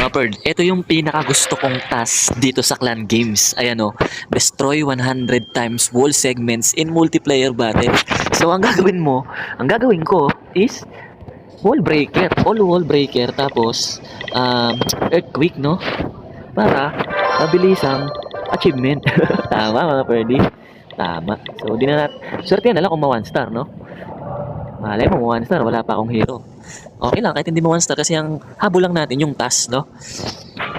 Mga bird, ito yung pinaka gusto kong task dito sa clan games. Ayan o, destroy 100 times wall segments in multiplayer battle. So ang gagawin ko is wall breaker, all wall breaker, tapos earthquake, no? Para mabilisang achievement. Tama mga pwede. Tama. So di na swerte na lang kung ma 1 star, no? Malay mo, 1 star, wala pa akong hero. Okay lang, kahit hindi mo 1 star kasi ang habol lang natin yung task, no?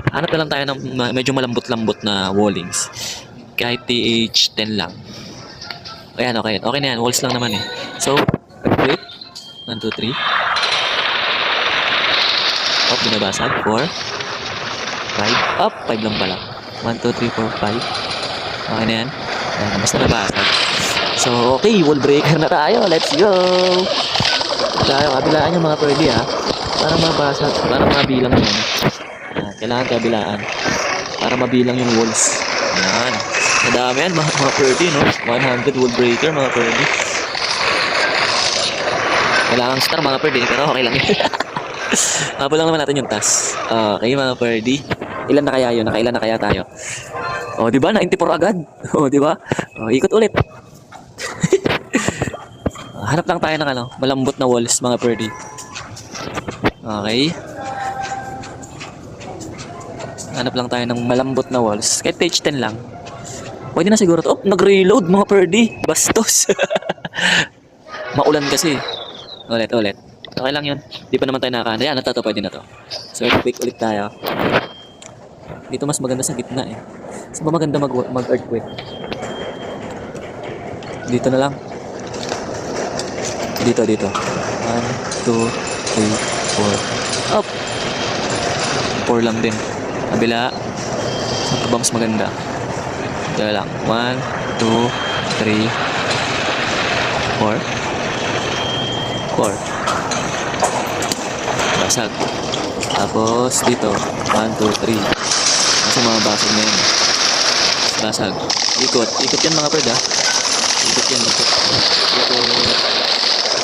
Hanap na lang tayo ng medyo malambot-lambot na wallings. Kahit TH10 lang. Ayan, okay. Okay na yan. Walls lang naman eh. So, wait. 1, 2, 3. Up, binabasag. 4. 5. Up, 5 lang pala. 1, 2, 3, 4, 5. Okay na yan. Ayan, basta nabasag. So, okay. Wall breaker na tayo. Let's go! Tayo, kabilaan yung mga pwede ha. Para mabasag. Para mabilang yun. Ayan, kailangan kabilaan. Para mabilang yung walls. Ayan. Madami yan, mga pwede, no? 100 wall breaker, mga pwede. Kailangan star, mga pwede. Pero okay lang yun. Habol lang naman natin yung task. Okay, mga pwede. Ilan na kaya yun? Nakailan na kaya tayo? O, di ba? 94 agad. O, di ba? O, ikot ulit. Hanap lang tayo ng malambot na walls, mga pwede. Okay. Hanap lang tayo ng malambot na walls. Kahit page 10 lang. Pwede na siguro to. Oh, nag-reload mga pwede. Bastos. Maulan kasi. Ulit. Okay lang yun. Di pa naman tayo nakakanda. Yan, ito pwede na to. So, earthquake ulit tayo. Dito mas maganda sa gitna eh. Saan ba maganda mag-earthquake? Dito na lang. Dito. 1, 2, 3, 4. Up! 4 lang din. Kabila. Ito ba mas maganda? Ito lang. 1, 2, 3, 4. 4. Basag. Tapos dito. 1, 2, 3. Nasa mga basag na yan. Basag. Ikot yan mga pred ha. Ikot.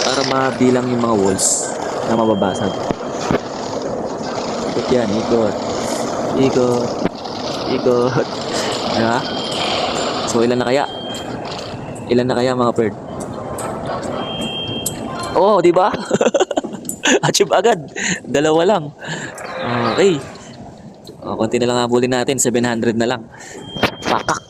Para mabilang yung mga walls na mababasag. Ikot yan. Ikot. Diba? So, ilan na kaya mga perd? Oh, di ba? Achieve agad. 2 lang. Okay. Konti na lang habulin natin. 700 na lang. Pakak.